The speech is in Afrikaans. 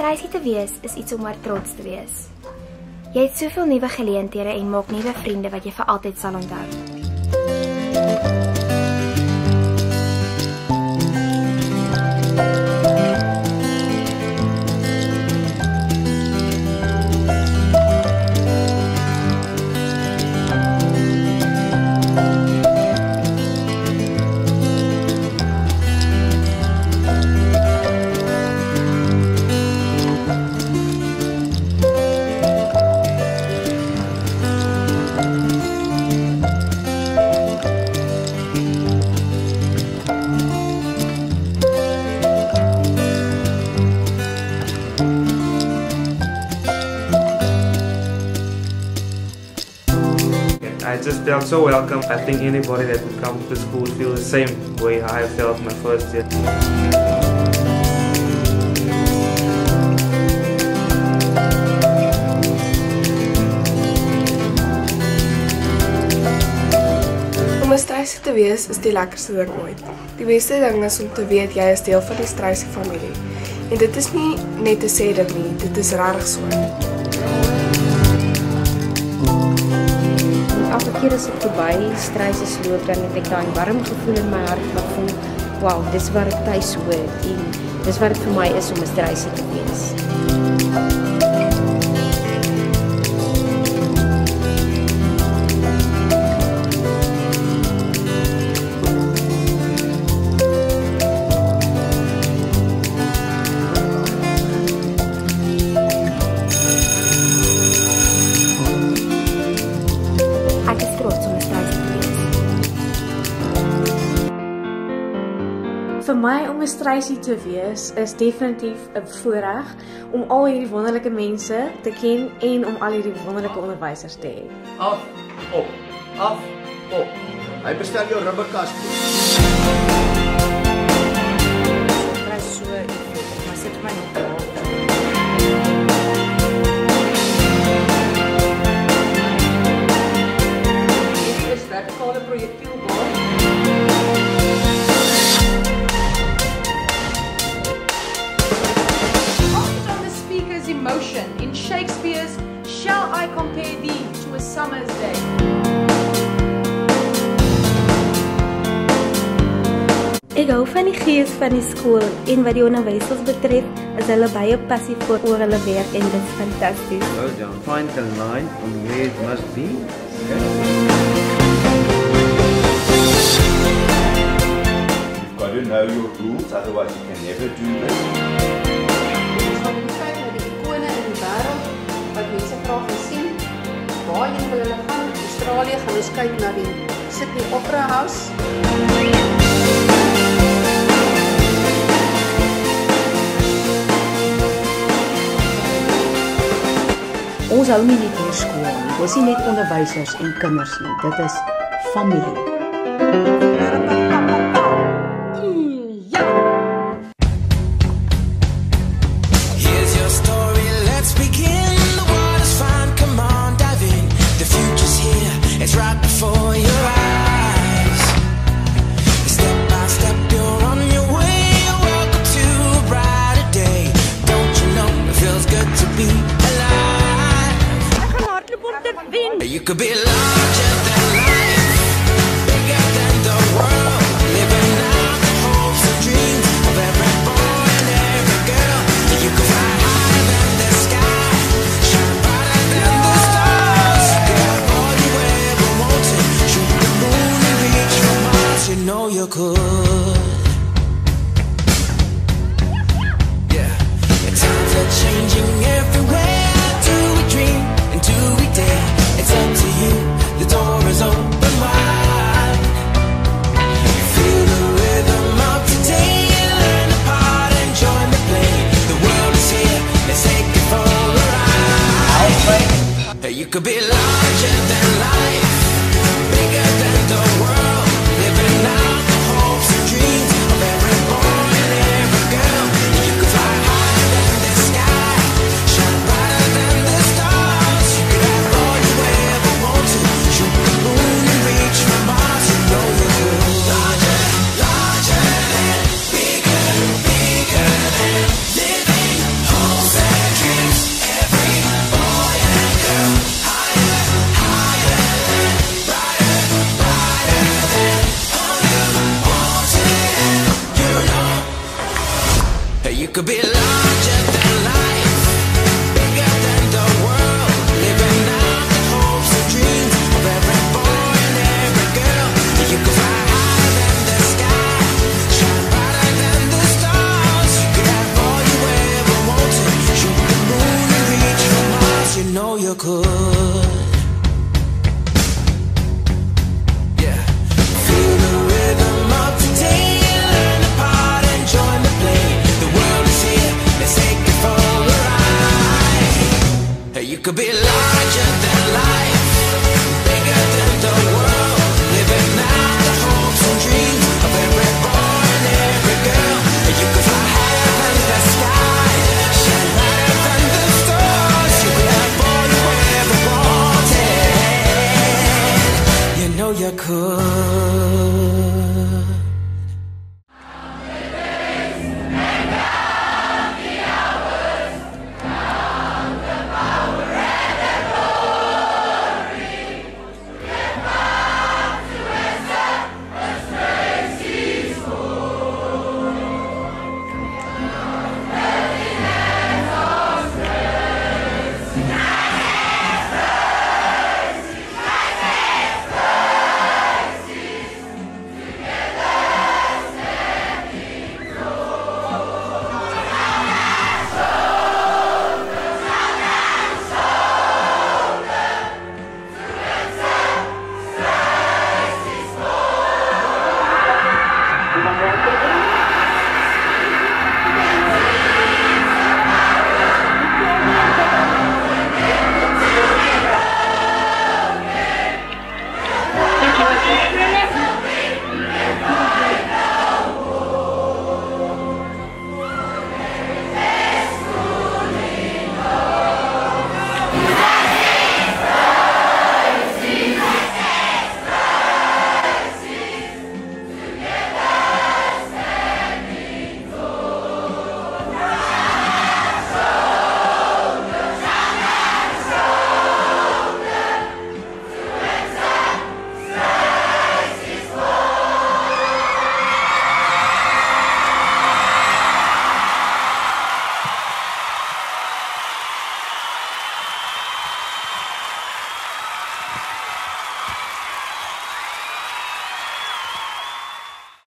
Stacey te wees is iets om oor trots te wees. Jy het soveel nuwe geleenthede en maak nuwe vriende wat jy vir altyd sal onthou. I just felt so welcome. I think anybody that would come to school would feel the same way how I felt my first year. Om 'n Stacey te wees is die lekkerste ding ooit. Die beste ding is om te weet jy is deel van die Stacey familie. En dit is nie net te sê dit nie, dit is regtig so. Elke keer as ek verby Stacey loop, dan het ek daai warm gevoel in my hart wat voel, wow, dis waar ek tuis hoort en dis wat dit vir my is om 'n Stacey te wees. Ek is trots om 'n Stacey te wees. Vir my om 'n Stacey te wees is definitief 'n voorreg om al hierdie wonderlike mense te ken en om al hierdie wonderlike onderwysers te hê. Af, op, af, op. Hy bestel jou rubberkas. Kry so effek, maar sit my nog daar. Hierdie is vertikale projektielbaan. Act on the speaker's emotion in Shakespeare's Shall I Compare Thee to a Summer's Day? Ek hou van die gees van die skool en wat die onderwysers betref, is hulle baie passievol oor hulle werk en dit is fantasties. Go down, find the line on where it must be. You've got to know your rules, otherwise you can never do this. Ons gaan kyk na die ikone in die wêreld wat mense graag wil sien. Waarheen wil hulle gaan? In Australië gaan ons kyk na die Sydney Opera House. Ons hou nie net hier skool nie. Dis nie net onderwysers en kinders nie. Dit is familie. Here's your story, let's begin. The water's fine, come on, dive in. The future's here, it's right before your eyes. Step by step, you're on your way. Welcome to a brighter day. Don't you know it feels good to be alive? You could be larger than life, bigger than the world, living out the hopes and dreams of every boy and every girl. You could fly higher than the sky, shine brighter than the stars. You could have all you ever wanted, shoot the moon and reach for Mars. You know you could. Yeah, the times are changing everywhere. Do we dream and do we dare? It's up to you, the door is open wide. Feel the rhythm of today, learn the part and join the play. The world is here, let's take it for a ride. You could be larger than life, bigger than the world, living out the hopes and dreams of every boy and every girl. You could fly higher than the sky, shine brighter than the stars. You could have all you ever wanted, shoot the moon and reach for Mars. You know you could. Larger, larger than, bigger, bigger than, living wholesale. You could be larger than life, bigger than the world, living out the hopes and dreams of every boy and every girl. You could fly higher than the sky, shine brighter than the stars. You could have all you ever wanted, shoot the moon and reach for Mars. You know you could. Yeah. Feel the rhythm of today, learn the part and join the play. The world is here, let's take it for a ride. You could be larger than life.